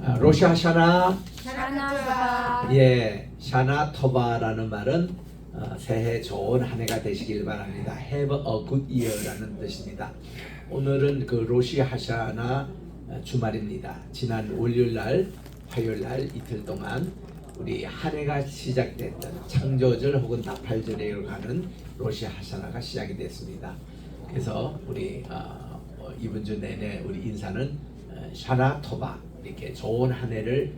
로시 하샤나. 샤나토바. 예, 샤나 토바라는 말은 새해 좋은 한 해가 되시길 바랍니다. Have a good year라는 뜻입니다. 오늘은 그 로시 하샤나 주말입니다. 지난 월요일 날, 화요일 날 이틀 동안 우리 한 해가 시작됐던 창조절 혹은 나팔절에 가는 로시 하샤나가 시작이 됐습니다. 그래서 우리 이번 주 내내 우리 인사는 샤나 토바, 이렇게 좋은 한 해를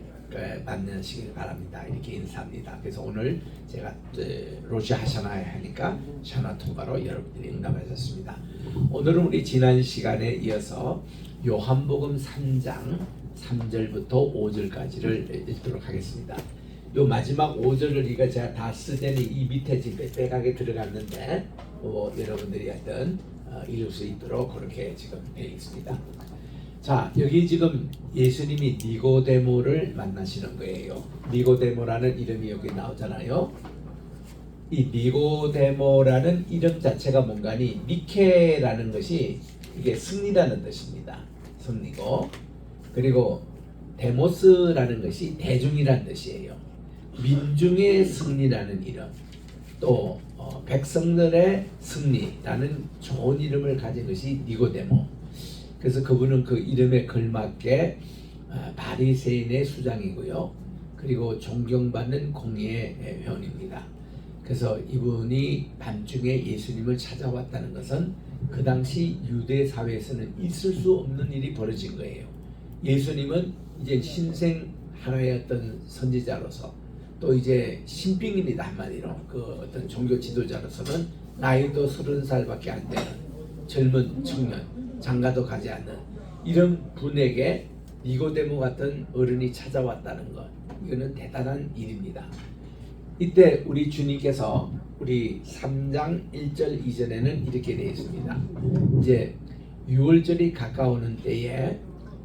만나시길 바랍니다. 이렇게 인사합니다. 그래서 오늘 제가 로시 하샤나에 하니까 샤나 토바로 여러분들이 응답하셨습니다. 오늘은 우리 지난 시간에 이어서 요한복음 3장 3절부터 5절까지를 읽도록 하겠습니다. 요 마지막 5절을 이거 제가 다 쓰더니 이 밑에 지금 빼가게 들어갔는데 여러분들이 하여튼 읽을 수 있도록 그렇게 지금 되어 있습니다. 자, 여기 지금 예수님이 니고데모를 만나시는 거예요. 니고데모라는 이름이 여기 나오잖아요. 이 니고데모라는 이름 자체가 뭔가니 니케라는 것이 이게 승리라는 뜻입니다. 승리고, 그리고 데모스라는 것이 대중이라는 뜻이에요. 민중의 승리라는 이름, 또 백성들의 승리라는 좋은 이름을 가진 것이 니고데모. 그래서 그분은 그 이름에 걸맞게 바리새인의 수장이고요. 그리고 존경받는 공의의 회원입니다. 그래서 이분이 밤중에 예수님을 찾아왔다는 것은 그 당시 유대 사회에서는 있을 수 없는 일이 벌어진 거예요. 예수님은 이제 신생 하나의 어떤 선지자로서 또 이제 신빙입니다. 한마디로 그 어떤 종교 지도자로서는 나이도 30살밖에 안 되는 젊은 청년, 장가도 가지 않는 이런 분에게 니고데모 같은 어른이 찾아왔다는 것, 이거는 대단한 일입니다. 이때 우리 주님께서 우리 3장 1절 이전에는 이렇게 되어 있습니다. 이제 6월절이 가까우는 때에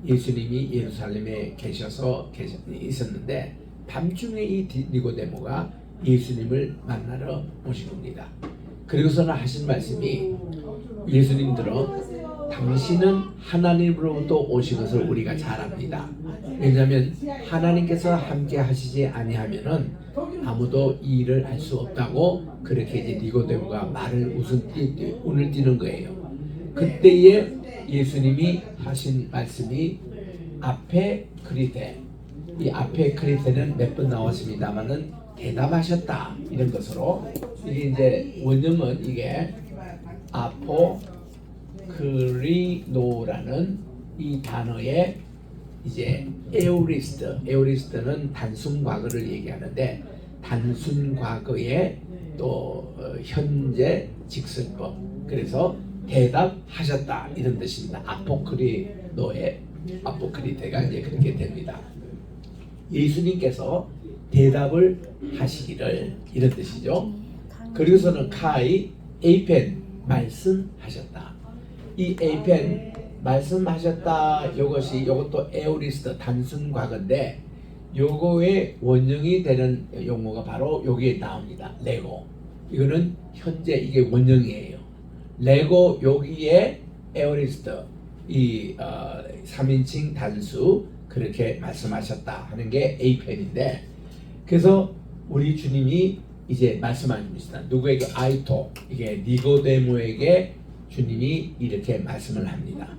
예수님이 예루살렘에 계셔서 있었는데 밤중에 이 니고데모가 예수님을 만나러 오신 겁니다. 그리고서는 하신 말씀이 예수님들은 당신은 하나님으로부터 오신 것을 우리가 잘 압니다. 왜냐하면 하나님께서 함께 하시지 아니하면은 아무도 이 일을 할 수 없다고 그렇게 이제 니고데모가 말을 운을 띄는 거예요. 그때에 예수님이 하신 말씀이 아페 크리테, 이 아페 크리테는 몇 번 나왔습니다만은 대답하셨다 이런 것으로, 이게 이제 원형은 이게 아포 크리노라는 이 단어의 이제 에오리스트는 단순 과거를 얘기하는데 단순 과거의 또 현재 직설법, 그래서 대답하셨다 이런 뜻입니다. 아포크리노의 아포크리테가 이제 그렇게 됩니다. 예수님께서 대답을 하시기를 이런 뜻이죠. 그리고서는 카이 에이펜 말씀하셨다. 이 에이펜 말씀하셨다 이것도 에오리스트 단순 과거인데 요거의 원형이 되는 용어가 바로 여기에 나옵니다. 레고. 이거는 현재 이게 원형이에요. 레고 여기에 에오리스트 이 3인칭 단수 그렇게 말씀하셨다 하는 게 에이펜인데, 그래서 우리 주님이 이제 말씀하십니다. 누구에게? 아이토, 이게 니고데모에게 주님이 이렇게 말씀을 합니다.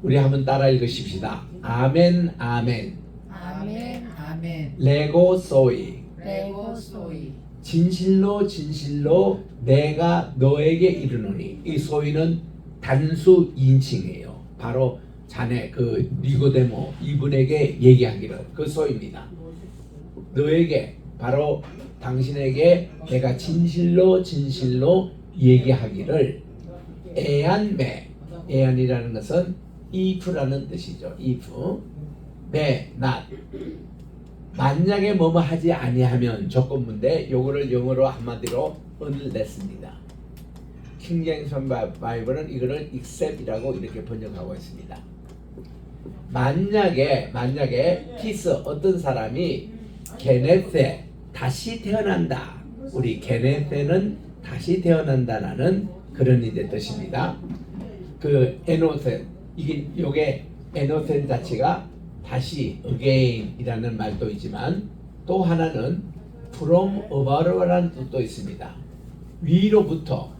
우리 한번 따라 읽으십시다. 아멘 아멘. 아멘 아멘. 레고 소이. 레고 소이. 진실로 진실로 내가 너에게 이르노니. 이 소이는 단수 인칭이에요. 바로 자네 그 니고데모 이분에게 얘기하기를, 그 소입니다. 너에게, 바로 당신에게 내가 진실로 진실로 얘기하기를 에안메, 에안이라는 것은 if라는 뜻이죠. if, 매, not. 만약에 뭐뭐 하지 아니하면 조건문데 요거를 영어로 한마디로 은을 냈습니다. 킹제임스 바이블은 이거를 except이라고 이렇게 번역하고 있습니다. 만약에 키스 어떤 사람이 게네세 다시 태어난다. 우리 게네세는 다시 태어난다라는 그런 이제 뜻입니다. 그 에노센, 요게 에노센 자체가 다시 again이라는 말도 있지만 또 하나는 from above라는 뜻도 있습니다. 위로부터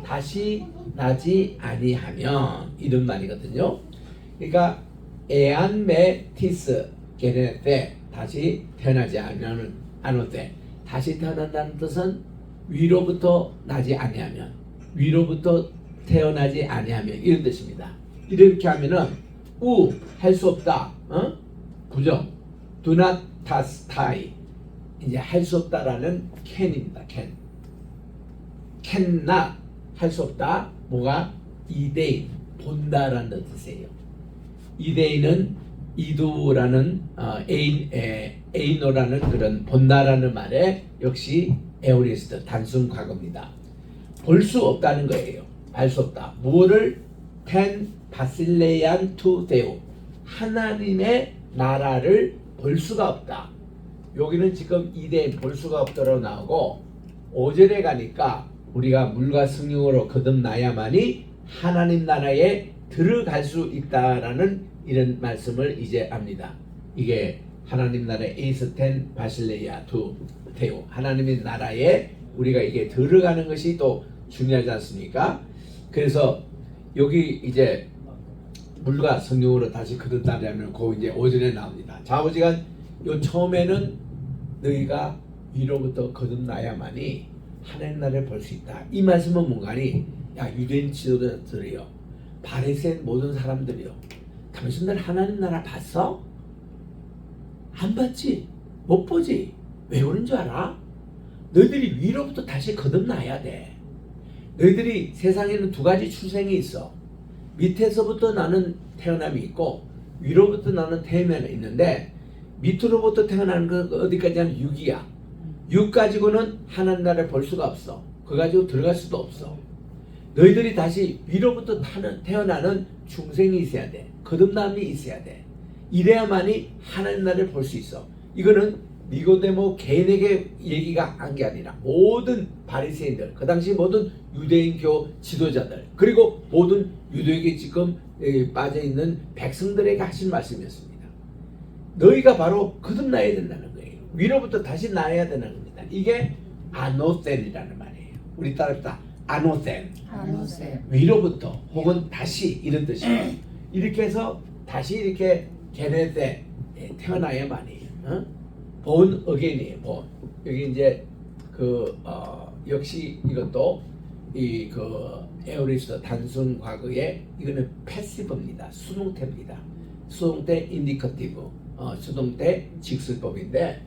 다시 나지 아니하면 이런 말이거든요. 그러니까 에안메티스 게네테 다시 태어나지 않을 때 다시 태어난다는 뜻은 위로부터 나지 아니하면 위로부터 태어나지 아니하면 이런 뜻입니다. 이렇게 하면은 할 수 없다. 부정 do not tie 이제 할 수 없다라는 can입니다. cannot 할 수 없다. 뭐가 이데인 본다라는 뜻이에요. 이데인은 이두라는 에이노라는 그런 본다라는 말에 역시 에오리스트 단순 과거입니다. 볼 수 없다는 거예요. 할 수 없다. 무엇을 텐 바실레안 투 데오 하나님의 나라를 볼 수가 없다. 여기는 지금 이데인 볼 수가 없다로 나오고 5절에 가니까 우리가 물과 성령으로 거듭나야만이 하나님 나라에 들어갈 수 있다라는 이런 말씀을 이제 압니다. 이게 하나님 나라의 에이스텐 바실레아 투 테오 하나님의 나라에 우리가 이게 들어가는 것이 또 중요하지 않습니까? 그래서 여기 이제 물과 성령으로 다시 거듭나려면 그 이제 5절에 나옵니다. 좌우지간 요 처음에는 너희가 위로부터 거듭나야만이 하나님 나라를 볼 수 있다. 이 말씀은 뭔가니 야 유대인 지도자들이요 바리새인 모든 사람들이요 당신들 하나님 나라 봤어? 안 봤지? 못 보지? 왜 그런 줄 알아? 너희들이 위로부터 다시 거듭나야 돼. 너희들이 세상에는 두 가지 출생이 있어. 밑에서부터 나는 태어남이 있고 위로부터 나는 태어남이 있는데 밑으로부터 태어나는 건 어디까지 하면 6이야. 6 가지고는 하나님 나라를 볼 수가 없어. 그거 가지고 들어갈 수도 없어. 너희들이 다시 위로부터 태어나는 중생이 있어야 돼. 거듭남이 있어야 돼. 이래야만이 하나님 나라를 볼 수 있어. 이거는 니고데모 개인에게 얘기가 한 게 아니라 모든 바리새인들, 그 당시 모든 유대인교 지도자들, 그리고 모든 유대인에 지금 빠져 있는 백성들에게 하신 말씀이었습니다. 너희가 바로 거듭나야 된다는 거예요. 위로부터 다시 나야 되는 겁니다. 이게 아노센이라는 말이에요. 우리 따라합시다. 아노센. 위로부터 혹은 다시 이런 뜻이에요. 이렇게 해서 다시 이렇게 게네데 태어나야만이 본 어게인이에요. 본. 여기 이제 역시 이것도 이 에오리스트 단순 과거에 이거는 패시브입니다. 수동태입니다. 수동태 인디커티브, 수동태 직설법인데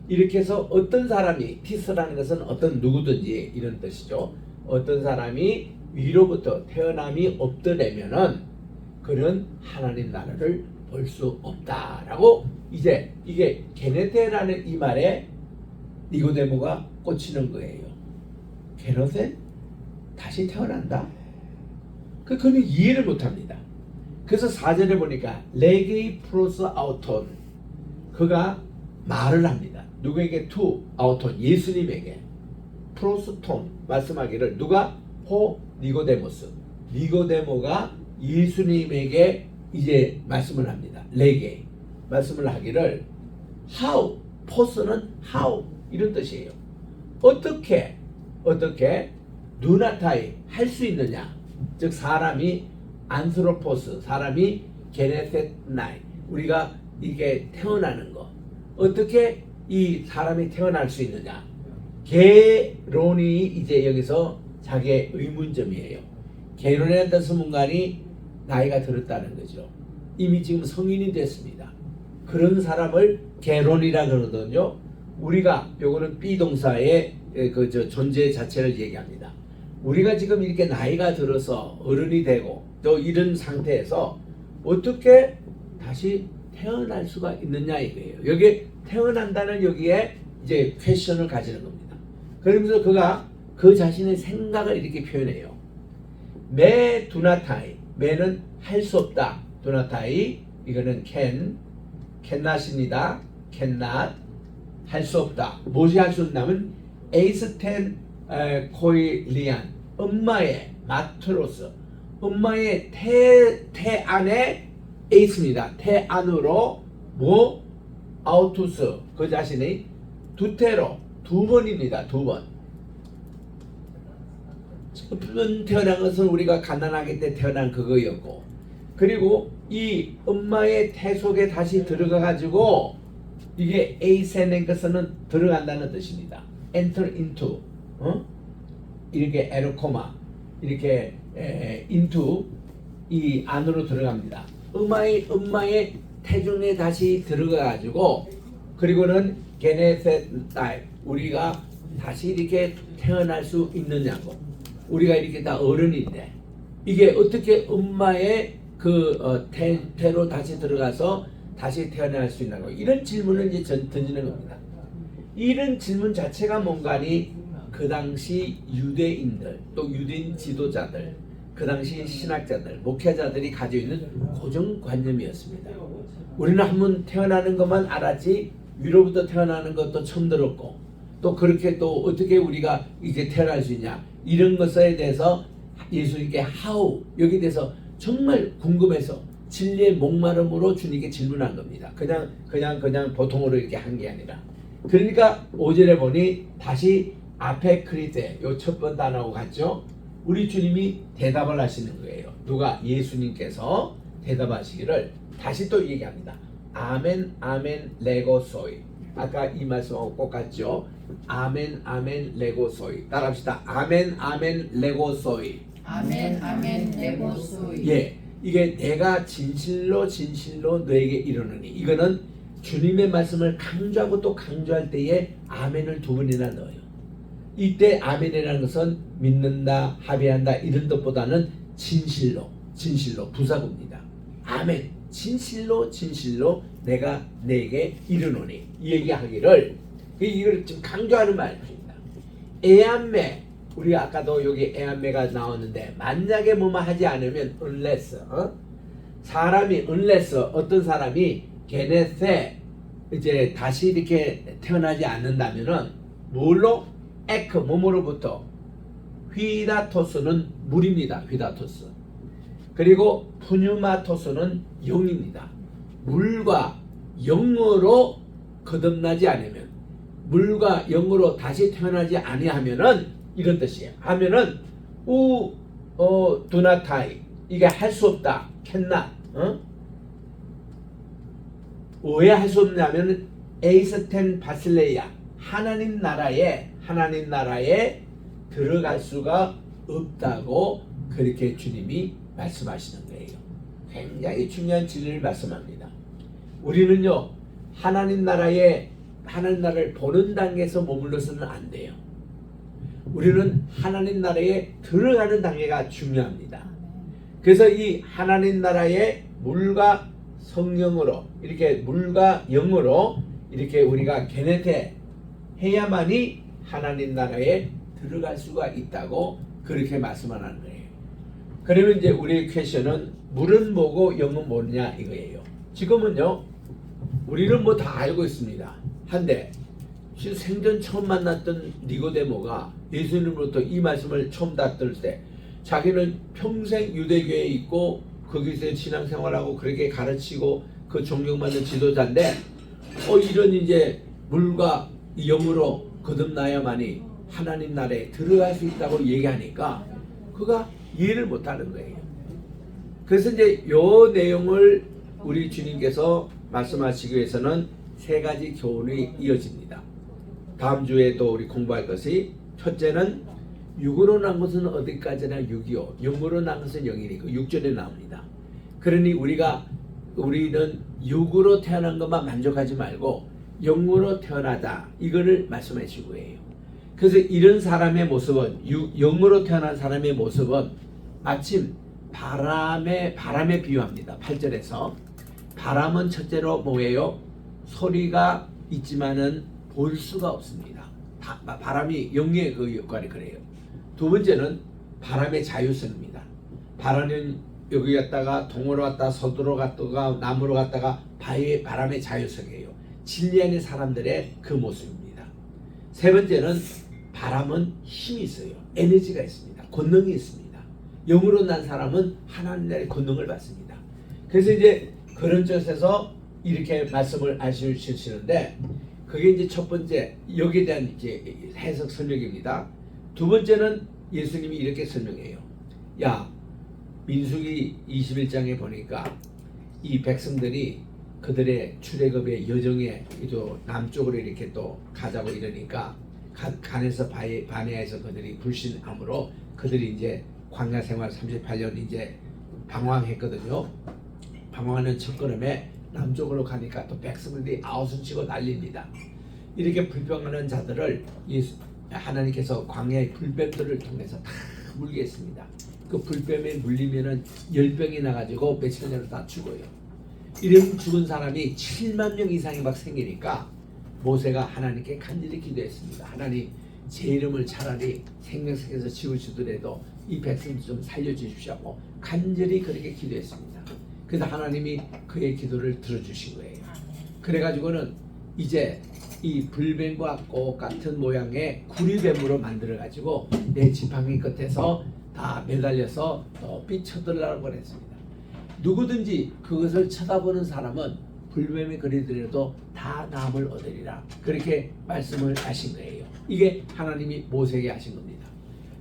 이렇게 해서 어떤 사람이 티스라는 것은 어떤 누구든지 이런 뜻이죠. 어떤 사람이 위로부터 태어남이 없더라면은 그는 하나님 나라를 볼 수 없다라고 이제 이게 게네테라는 이 말에 니고데모가 꽂히는 거예요. 게네테 다시 태어난다? 그는 이해를 못합니다. 그래서 4절에 보니까 레게이 프로스 아우톤 그가 말을 합니다. 누구에게? 투 아우톤 예수님에게 프로스톤 말씀하기를 누가? 호 니고데모스 니고데모가 예수님에게 이제 말씀을 합니다. 레게 말씀을 하기를 how 포스는 how 이런 뜻이에요. 어떻게 누나타이 할 수 있느냐 즉 사람이 안스로포스 사람이 게네셋나이 우리가 이게 태어나는 거 어떻게 이 사람이 태어날 수 있느냐 게론이 이제 여기서 자기의 의문점이에요. 게론이라는 뜻은 뭔가니 나이가 들었다는 거죠. 이미 지금 성인이 됐습니다. 그런 사람을 게론이라 그러거든요. 우리가 요거는 비동사의 존재 자체를 얘기합니다. 우리가 지금 이렇게 나이가 들어서 어른이 되고 또 이런 상태에서 어떻게 다시 태어날 수가 있느냐 이거예요. 여기 태어난다는 여기에 이제 퀘션을 가지는 겁니다. 그러면서 그가 그 자신의 생각을 이렇게 표현해요. 매 두나타이 매는 할 수 없다. 두나타이 이거는 cannot입니다. cannot 할 수 없다. 무엇이 할 수 없냐면 에이스텐 코일리안 엄마의 마트로스 엄마의 태 안에 에이스입니다. 태 안으로 뭐 아우투스 그 자신의 두테로 두 번입니다. 두 번. 첫 번 태어난 것은 우리가 가난하기 때 태어난 그거였고, 그리고 이 엄마의 태 속에 다시 들어가 가지고 이게 에이센의 것은 들어간다는 뜻입니다. enter into 이렇게 에르코마 이렇게 into 이 안으로 들어갑니다. 엄마의 태중에 다시 들어가 가지고, 그리고는 게네셋 딸 우리가 다시 이렇게 태어날 수 있느냐고. 우리가 이렇게 다 어른인데 이게 어떻게 엄마의 태로 다시 들어가서 다시 태어날 수 있냐고, 이런 질문을 이제 던지는 겁니다. 이런 질문 자체가 뭔가니 그 당시 유대인들 또 유대인 지도자들 그 당시 신학자들 목회자들이 가지고 있는 고정관념이었습니다. 우리는 한번 태어나는 것만 알았지 위로부터 태어나는 것도 처음 들었고, 또 그렇게 또 어떻게 우리가 이제 태어날 수 있냐, 이런 것에 대해서 예수님께 how 여기에 대해서 정말 궁금해서 진리의 목마름으로 주님께 질문한 겁니다. 그냥 보통으로 이렇게 한 게 아니라. 그러니까 5절에 보니 다시 앞에 크리테 요 첫 번 단어하고 같죠. 우리 주님이 대답을 하시는 거예요. 누가? 예수님께서 대답하시기를 다시 또 얘기합니다. 아멘 아멘 레고소이. 아까 이 말씀하고 똑같죠. 아멘 아멘 레고소이. 따라합시다. 아멘 아멘 레고소이. 아멘 아멘 레고소이. 예, 이게 내가 진실로 너에게 이르노니, 이거는 주님의 말씀을 강조하고 또 강조할 때에 아멘을 두 번이나 넣어요. 이때 아멘이라는 것은 믿는다, 합의한다 이런 뜻보다는 진실로 부사구입니다. 아멘, 진실로 내가 내게 이르노니, 이 얘기하기를, 이걸 지금 강조하는 말입니다. 에암메, 우리가 아까도 여기 에암메가 나왔는데, 만약에 뭐만 하지 않으면 unless unless 어떤 사람이 게네세 이제 다시 이렇게 태어나지 않는다면은 뭘로? 에크 몸으로부터 휘다토스는 물입니다. 휘다토스. 그리고 푸뉴마토스는 영입니다. 물과 영으로 거듭나지 않으면, 물과 영으로 다시 태어나지 아니하면은 이런 뜻이에요. 하면은 두나타이, 이게 할 수 없다. 캔나. 왜 할 수 없냐면 에이스텐 바실레이아, 하나님 나라에 들어갈 수가 없다고 그렇게 주님이 말씀하시는 거예요. 굉장히 중요한 진리를 말씀합니다. 우리는요, 하나님 나라를 보는 단계에서 머물러서는 안 돼요. 우리는 하나님 나라에 들어가는 단계가 중요합니다. 그래서 이 하나님 나라의 물과 성령으로, 이렇게 물과 영으로 이렇게 우리가 게네테 해야만이 하나님 나라에 들어갈 수가 있다고 그렇게 말씀하는 거예요. 그러면 이제 우리의 퀘션은 물은 뭐고 영은 뭐냐 이거예요. 지금은요, 우리는 뭐 다 알고 있습니다. 한데 생전 처음 만났던 니고데모가 예수님으로부터 이 말씀을 처음 들을 때, 자기는 평생 유대교에 있고 거기서 신앙생활하고 그렇게 가르치고 그 존경받는 지도자인데, 이런 이제 물과 영으로 거듭나야만이 하나님 나라에 들어갈 수 있다고 얘기하니까 그가 이해를 못하는 거예요. 그래서 이제 요 내용을 우리 주님께서 말씀하시기 위해서는 세 가지 교훈이 이어집니다. 다음 주에도 우리 공부할 것이, 첫째는 육으로 난 것은 어디까지나 6이요 영으로 난 것은 0이니 그 6절에 나옵니다. 그러니 우리는 육으로 태어난 것만 만족하지 말고 영으로 태어나자, 이거를 말씀해 주고 해요. 그래서 이런 사람의 모습은, 영으로 태어난 사람의 모습은 마침 바람에 비유합니다. 8절에서 바람은 첫째로 뭐예요? 소리가 있지만은 볼 수가 없습니다. 바람이 영의 그 역할이 그래요. 두 번째는 바람의 자유성입니다. 바람은 여기 갔다가 동으로 갔다가 서두로 갔다가 남으로 갔다가 바람의 자유성이에요. 진리 안의 사람들의 그 모습입니다. 세 번째는 바람은 힘이 있어요. 에너지가 있습니다. 권능이 있습니다. 영으로 난 사람은 하나님 나라의 권능을 받습니다. 그래서 이제 그런 뜻에서 이렇게 말씀을 하시는데 그게 이제 첫 번째 여기에 대한 이제 해석 설명입니다. 두 번째는 예수님이 이렇게 설명해요. 야, 민수기 21장에 보니까 이 백성들이 그들의 출애굽의 여정에 또 남쪽으로 이렇게 또 가자고 이러니까 간에서 바네아에서 그들이 불신함으로 그들이 이제 광야 생활 38년 이제 방황했거든요. 방황하는 첫걸음에 남쪽으로 가니까 또 백성들이 아우성치고 난립니다. 이렇게 불평하는 자들을 하나님께서 광야의 불뱀들을 통해서 다 물게 했습니다. 그 불뱀에 물리면은 열병이 나가지고 며칠 내로 다 죽어요. 이런 죽은 사람이 7만 명 이상이 막 생기니까 모세가 하나님께 간절히 기도했습니다. 하나님, 제 이름을 차라리 생명책에서 지우시더라도 이 백성 좀 살려주십시오 하고 간절히 그렇게 기도했습니다. 그래서 하나님이 그의 기도를 들어주신 거예요. 그래가지고는 이제 이 불뱀과 꽃 같은 모양의 구리뱀으로 만들어가지고 내 지팡이 끝에서 다 매달려서 높이 쳐들라고 했습니다. 누구든지 그것을 쳐다보는 사람은 불뱀이 그리더라도 다 나음을 얻으리라. 그렇게 말씀을 하신 거예요. 이게 하나님이 모세에게 하신 겁니다.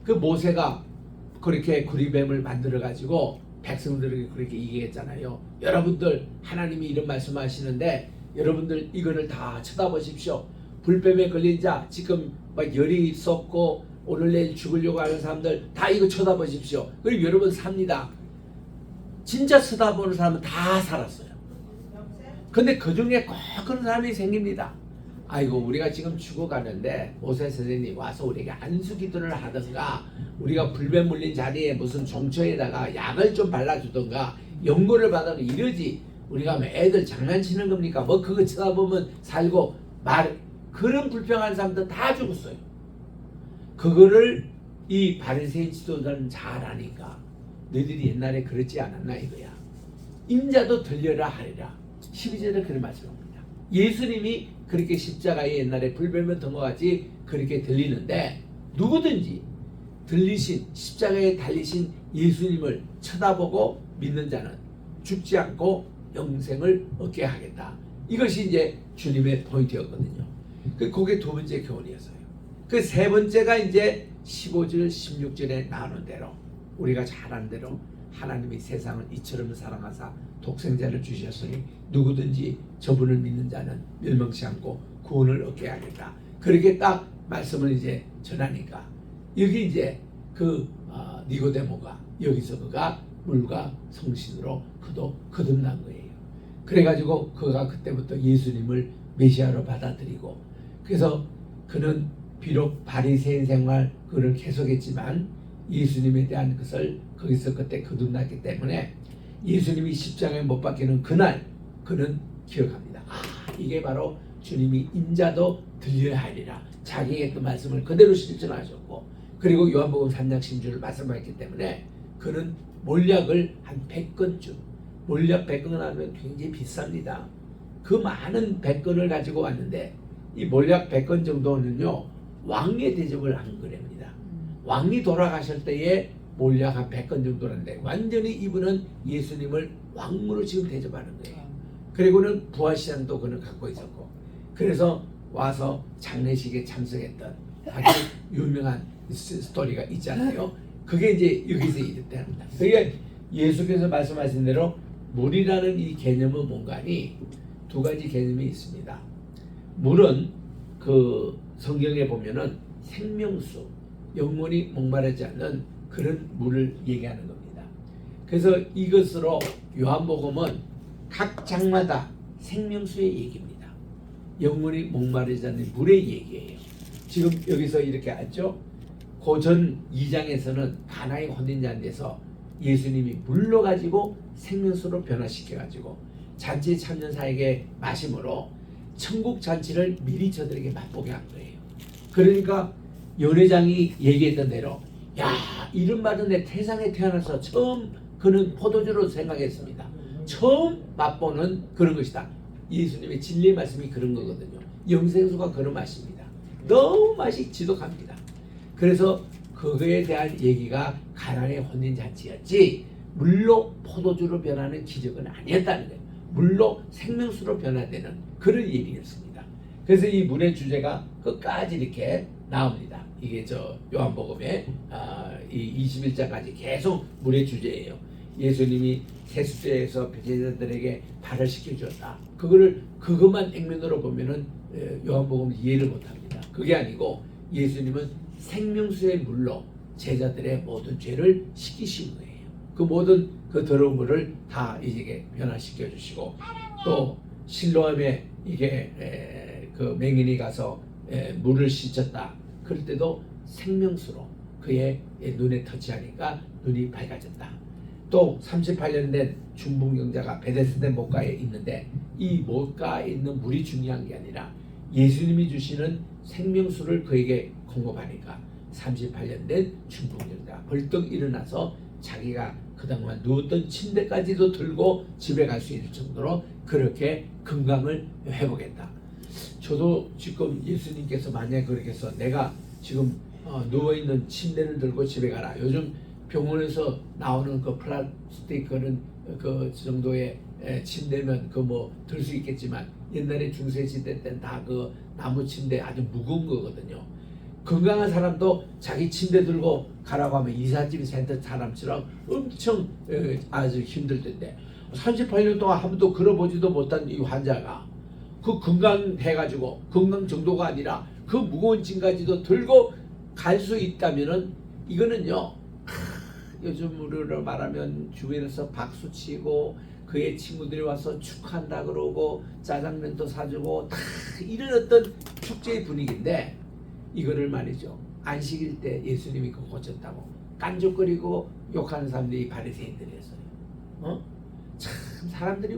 그 모세가 그렇게 구리뱀을 만들어가지고 백성들에게 그렇게 얘기했잖아요. 여러분들 하나님이 이런 말씀하시는데 여러분들 이거를 다 쳐다보십시오. 불뱀에 걸린 자 지금 막 열이 쏟고 오늘 내일 죽으려고 하는 사람들 다 이거 쳐다보십시오. 그리고 여러분 삽니다. 진짜 쳐다보는 사람은 다 살았어요. 근데 그 중에 꼭 그런 사람이 생깁니다. 아이고 우리가 지금 죽어가는데 모세 선생님 와서 우리에게 안수 기도를 하든가 우리가 불뱀 물린 자리에 무슨 종초에다가 약을 좀 발라주든가 연고를 받아도 이러지 우리가 뭐 애들 장난치는 겁니까? 뭐 그거 쳐다보면 살고 그런 불평한 사람들 다 죽었어요. 그거를 이 바리새인 지도자는 잘 아니까 너희들이 옛날에 그렇지 않았나 이거야. 인자도 들려라 하리라. 12절에 그런 말씀합니다. 예수님이 그렇게 십자가에 옛날에 불뱀을 든 것 같이 그렇게 들리는데 누구든지 들리신 십자가에 달리신 예수님을 쳐다보고 믿는 자는 죽지 않고 영생을 얻게 하겠다. 이것이 이제 주님의 포인트였거든요. 그게 두 번째 교훈이었어요. 그 세 번째가 이제 15절 16절에 나오는 대로 우리가 잘 아는 대로 하나님이 세상을 이처럼 사랑하사 독생자를 주셨으니 누구든지 저분을 믿는 자는 멸망치 않고 구원을 얻게 하겠다. 그렇게 딱 말씀을 이제 전하니까 여기 이제 그 니고데모가 여기서 그가 물과 성신으로 그도 거듭난 거예요. 그래가지고 그가 그때부터 예수님을 메시아로 받아들이고 그래서 그는 비록 바리새인 생활 그를 계속했지만 예수님에 대한 것을 거기서 그때 거듭났기 때문에 예수님이 십자가에 못 박히는 그날 그는 기억합니다. 이게 바로 주님이 인자도 들려야 하리라. 자기의 그 말씀을 그대로 실천하셨고 그리고 요한복음 3장 16절을 말씀하셨기 때문에 그는 몰약을 한 100건쯤 몰약 100건 하면 굉장히 비쌉니다. 그 많은 100건을 가지고 왔는데 이 몰약 100건 정도는요 왕의 대접을 한 거랍니다. 왕이 돌아가실 때에 몰약 한 100건 정도인데 완전히 이분은 예수님을 왕으로 지금 대접하는 거예요. 그리고는 부활시장도 그는 갖고 있었고 그래서 와서 장례식에 참석했던 아주 유명한 스토리가 있잖아요. 그게 이제 여기서 이랬답니다. 그게 예수께서 말씀하신 대로 물이라는 이 개념은 뭔가니 두 가지 개념이 있습니다. 물은 그 성경에 보면은 생명수, 영원히 목마르지 않는 그런 물을 얘기하는 겁니다. 그래서 이것으로 요한복음은 각 장마다 생명수의 얘기입니다. 영원히 목마르지 않는 물의 얘기예요. 지금 여기서 이렇게 하죠. 고전 2장에서는 가나의 혼인잔치에서 예수님이 물로 가지고 생명수로 변화시켜 가지고 잔치에 참전사에게 마심으로 천국 잔치를 미리 저들에게 맛보게 한 거예요. 그러니까 연회장이 얘기했던 대로 야 이름 받은 내 태상에 태어나서 처음 그는 포도주로 생각했습니다. 처음 맛보는 그런 것이다. 예수님의 진리의 말씀이 그런 거거든요. 영생수가 그런 맛입니다. 너무 맛이 지독합니다. 그래서 그거에 대한 얘기가 가나의 혼인잔치였지 물로 포도주로 변하는 기적은 아니었다는 거예요. 물로 생명수로 변화되는 그런 일이었습니다. 그래서 이 물의 주제가 끝까지 이렇게 나옵니다. 이게 저 요한복음에 이 21장까지 계속 물의 주제예요. 예수님이 세수대에서 제자들에게 발을 씻겨주었다. 그것만 액면으로 보면은 요한복음 이해를 못합니다. 그게 아니고 예수님은 생명수의 물로 제자들의 모든 죄를 씻기신 거예요. 그 모든 그 더러운 물을 다 이제 변화시켜 주시고, 또 실로암에 이게 그 맹인이 가서 물을 씻었다. 그럴 때도 생명수로 그의 눈에 터치하니까 눈이 밝아졌다. 또 38년 된 중풍병자가 베데스다 못가에 있는데 이 못가에 있는 물이 중요한 게 아니라 예수님이 주시는 생명수를 그에게 공급하니까 38년 된 중풍병자가 벌떡 일어나서 자기가 그동안 누웠던 침대까지도 들고 집에 갈 수 있을 정도로 그렇게 건강을 회복했다. 저도 지금 예수님께서 만약에 그렇게 해서 내가 지금 누워있는 침대를 들고 집에 가라. 요즘 병원에서 나오는 그 플라스틱 그 정도의 침대면 그 뭐 들 수 있겠지만 옛날에 중세시대 때는 다 그 나무 침대 아주 무거운 거거든요. 건강한 사람도 자기 침대 들고 가라고 하면 이삿짐 센터 사람처럼 엄청 아주 힘들 텐데 38년 동안 한 번도 걸어보지도 못한 이 환자가 그 건강해가지고 건강 정도가 아니라 그 무거운 짐까지도 들고 갈 수 있다면은 이거는요, 요즘으로 말하면 주변에서 박수치고 그의 친구들이 와서 축하한다 그러고 짜장면도 사주고 다 이런 어떤 축제의 분위기인데, 이거를 말이죠, 안식일 때 예수님이 그거 고쳤다고 깐족거리고 욕하는 사람들이 바리새인들이었어요. 참 사람들이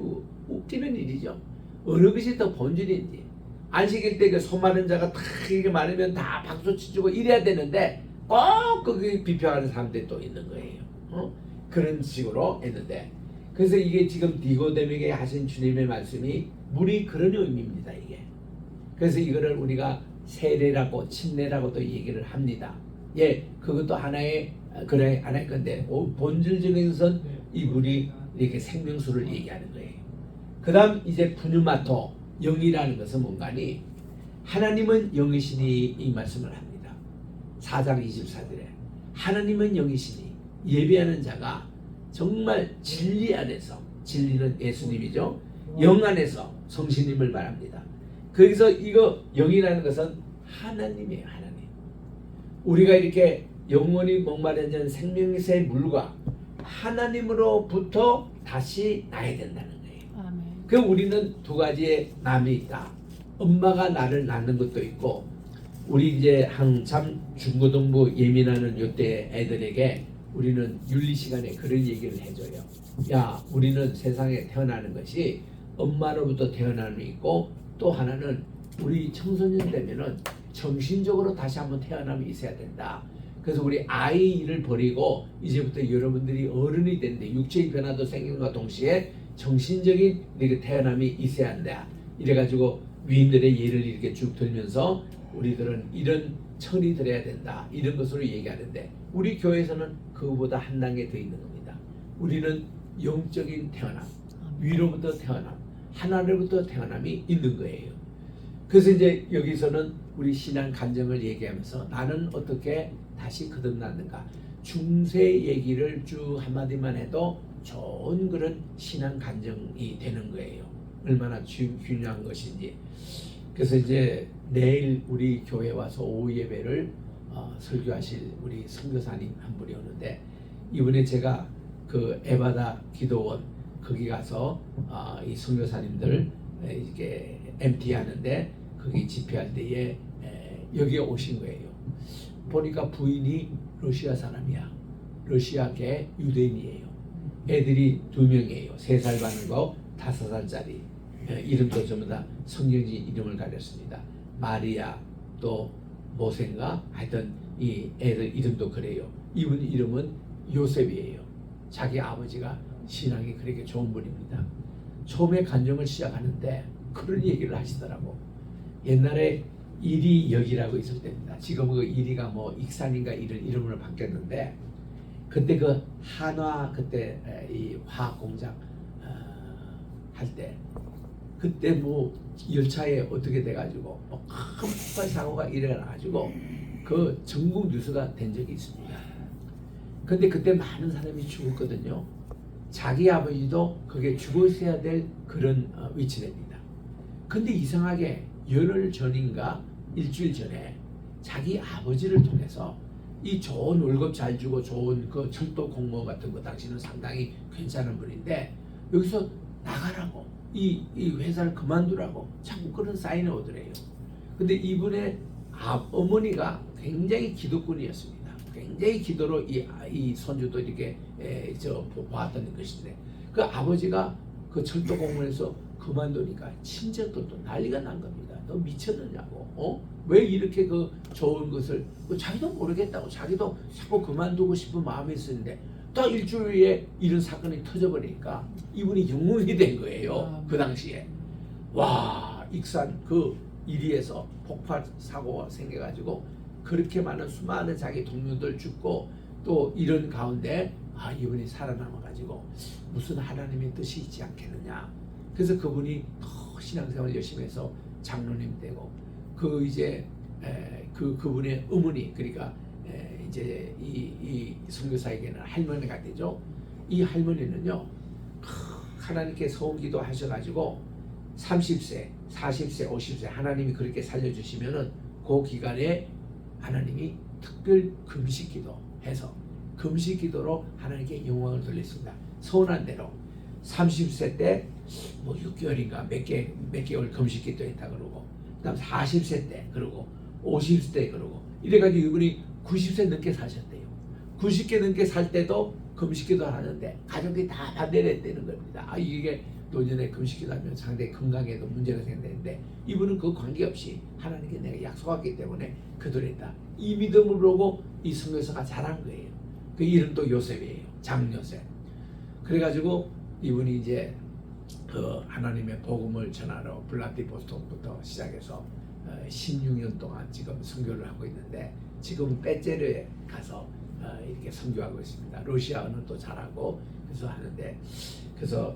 웃기는 일이죠. 어느 것이 더 본질인지. 안식일 때 그 손 마른 자가 다 이렇게 많으면 다 박수 치주고 이래야 되는데 꼭 거기 비평하는 사람들이 또 있는 거예요. 그런 식으로 했는데, 그래서 이게 지금 니고데에게 하신 주님의 말씀이 물이 그런 의미입니다. 이게. 그래서 이거를 우리가 세례라고 침례라고도 얘기를 합니다. 예, 그것도 하나의 건데 본질적인 것은 이 물이 이렇게 생명수를 얘기하는 거예요. 그다음 이제 푸뉴마토, 영이라는 것은 뭔가니, 하나님은 영이시니 이 말씀을 합니다. 4장 24절에 하나님은 영이시니 예배하는 자가 정말 진리 안에서, 진리는 예수님이죠, 영 안에서 성신님을 말합니다. 거기서 이거 영이라는 것은 하나님이에요. 하나님. 우리가 이렇게 영원히 목마르는 생명의 물과 하나님으로부터 다시 나야 된다는 거예요. 아멘. 그 우리는 두 가지의 남이 있다. 엄마가 나를 낳는 것도 있고, 우리 이제 한참 중고등부 예민하는 요때 애들에게 우리는 윤리 시간에 그런 얘기를 해줘요. 야, 우리는 세상에 태어나는 것이 엄마로부터 태어남이 있고, 또 하나는 우리 청소년 되면은 정신적으로 다시 한번 태어남이 있어야 된다. 그래서 우리 아이를 버리고 이제부터 여러분들이 어른이 되는데 육체의 변화도 생긴과 동시에 정신적인 이렇게 태어남이 있어야 한다. 이래가지고 위인들의 예를 이렇게 쭉 들면서 우리들은 이런 철이 들어야 된다. 이런 것으로 얘기하는데, 우리 교회에서는 그거보다 한 단계 더 있는 겁니다. 우리는 영적인 태어남, 위로부터 태어남, 하나님부터 태어남이 있는 거예요. 그래서 이제 여기서는 우리 신앙 간증을 얘기하면서 나는 어떻게 다시 거듭났는가, 중세 얘기를 쭉 한마디만 해도 좋은 그런 신앙 간증이 되는 거예요. 얼마나 중요한 것인지. 그래서 이제 내일 우리 교회 와서 오후 예배를 설교하실 우리 선교사님 한 분이 오는데, 이번에 제가 그 에바다 기도원 거기 가서 이 선교사님들 이게 MT 하는데 거기 집회할 때에 여기에 오신 거예요. 보니까 부인이 러시아 사람이야. 러시아계 유대인이에요. 애들이 2명이에요. 3살 반이고 5살짜리. 이름도 전부 다 성경지 이름을 가렸습니다. 마리아, 또 모센가, 하여튼 이 애들 이름도 그래요. 이분 이름은 요셉이에요. 자기 아버지가 신앙이 그렇게 좋은 분입니다. 처음에 간증을 시작하는데 그런 얘기를 하시더라고. 옛날에 이리역이라고 있을 때입니다. 지금 그 이리가 뭐 익산인가 이런 이름으로 바뀌었는데, 그때 그 한화 그때 이 화학 공장 할 때 그때 뭐 열차에 어떻게 돼가지고 큰 폭발 사고가 일어나가지고 그 전국 뉴스가 된 적이 있습니다. 근데 그때 많은 사람이 죽었거든요. 자기 아버지도 그게 죽었어야 될 그런 위치랍니다. 근데 이상하게 열흘 전인가 일주일 전에 자기 아버지를 통해서 이 좋은 월급 잘 주고 좋은 그 철도 공무원 같은 거 당신은 상당히 괜찮은 분인데 여기서 나가라고 이 회사를 그만두라고 자꾸 그런 사인이 오더래요. 근데 이분의 어머니가 굉장히 기도꾼이었습니다. 굉장히 기도로 이 손주도 이렇게 보았던 것인데 그 아버지가 그 철도 공무원에서 그만두니까 친척들도 난리가 난 겁니다. 너 미쳤느냐고, 왜 이렇게 그 좋은 것을 자기도 모르겠다고 자기도 자꾸 그만두고 싶은 마음이 있었는데 딱 일주일에 이런 사건이 터져버리니까 이분이 영웅이 된 거예요. 그 당시에 와 익산 그 이리에서 폭발 사고가 생겨가지고 그렇게 많은 수많은 자기 동료들 죽고 또 이런 가운데 이분이 살아남아가지고 무슨 하나님의 뜻이 있지 않겠느냐. 그래서 그분이 더 신앙생활 열심히 해서 장로님 되고 그 이제 그분의 어머니 그러니까 이제 이 선교사에게는 할머니가 되죠. 이 할머니는요 하나님께 소원기도 하셔가지고 30세, 40세, 50세 하나님이 그렇게 살려주시면은 그 기간에 하나님이 특별 금식기도 해서 금식기도로 하나님께 영광을 돌렸습니다. 서운한 대로 30세 때 뭐 6개월인가 몇 개월 금식기도 했다 그러고 그다음 40세 때 그러고 50세 때 그러고 이래가지고 이분이 90세 넘게 사셨대요. 90세 넘게 살 때도 금식기도 하는데 가족이 다 반대를 했다는 겁니다. 이게 노년에 금식기도 하면 상당히 건강에도 문제가 생기는데 이분은 그 관계없이 하나님께 내가 약속했기 때문에 그대로 했다. 이 믿음을 보고 이 선교사가 잘한 거예요. 그 이름도 요셉이에요. 장요셉. 그래가지고 이분이 이제 그 하나님의 복음을 전하러 블라디보스톡부터 시작해서 16년 동안 지금 선교를 하고 있는데 지금 빼제르에 가서 이렇게 선교하고 있습니다. 러시아 언어도 잘하고 그래서 하는데 그래서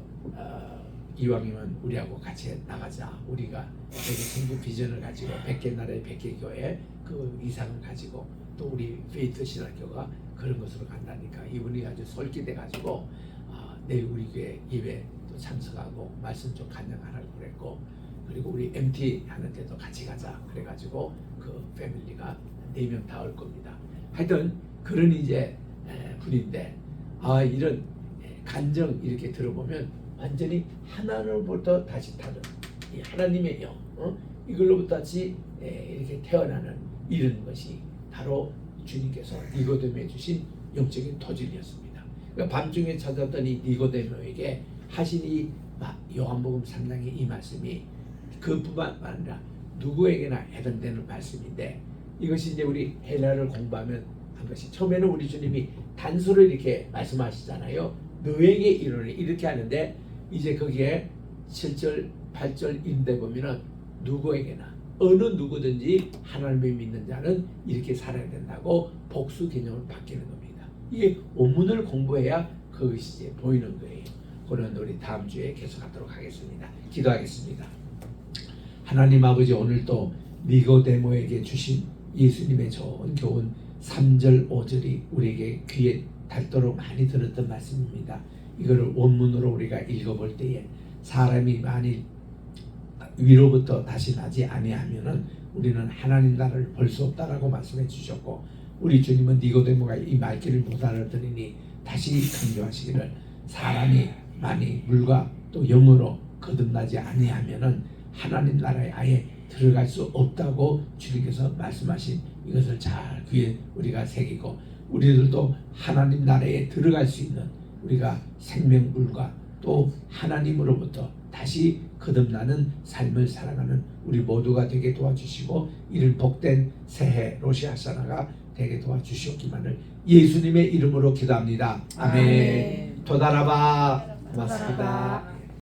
이왕이면 우리하고 같이 나가자. 우리가 되게 선교 비전을 가지고 100개 나라의 100개 교회 그 이상을 가지고 또 우리 페이트 신학교가 그런 것으로 간다니까 이분이 아주 솔깃해 가지고 내일 우리 교회 예배 또 참석하고 말씀 좀 간증하라고 그랬고 그리고 우리 MT 하는 데도 같이 가자 그래가지고 그 패밀리가 4명 다 올 겁니다. 하여튼 그런 이제 분인데 이런 간증 이렇게 들어보면 완전히 하나님으로부터 다시 타는 이 하나님의 영 이걸로부터 다시 이렇게 태어나는 이런 것이 바로 주님께서 니고데모에 주신 영적인 토질이었습니다. 그러니까 밤중에 찾았더니 니고데모에게 하신 이 요한복음 3장의 이 말씀이 그뿐만 아니라 누구에게나 해당되는 말씀인데 이것이 이제 우리 헬라를 공부하면 한 것이 처음에는 우리 주님이 단수를 이렇게 말씀하시잖아요. 너에게 이르노니 이렇게 하는데 이제 거기에 7절 8절인데 보면은 누구에게나 어느 누구든지 하나님을 믿는 자는 이렇게 살아야 된다고 복수 개념을 바뀌는 겁니다. 이게 원문을 공부해야 그것이 이제 보이는 거예요. 그는 우리 다음 주에 계속하도록 하겠습니다. 기도하겠습니다. 하나님 아버지 오늘 또 니고데모에게 주신 예수님의 좋은 교훈 3절 5절이 우리에게 귀에 닳도록 많이 들었던 말씀입니다. 이거를 원문으로 우리가 읽어볼 때에 사람이 만일 위로부터 다시 나지 아니하면은 우리는 하나님 나라를 볼 수 없다라고 말씀해 주셨고 우리 주님은 니고데모가 이 말귀를 못 알아들으니 다시 강조하시기를 사람이 많이 물과 또 영으로 거듭나지 아니하면은 하나님 나라에 아예 들어갈 수 없다고 주님께서 말씀하신 이것을 잘 귀에 우리가 새기고 우리들도 하나님 나라에 들어갈 수 있는 우리가 생명물과 또 하나님으로부터 다시 거듭나는 삶을 살아가는 우리 모두가 되게 도와주시고 이를 복된 새해 로시아샤나가 되게 도와주시옵기만을 예수님의 이름으로 기도합니다. 아멘. 도다라바. 고맙습니다.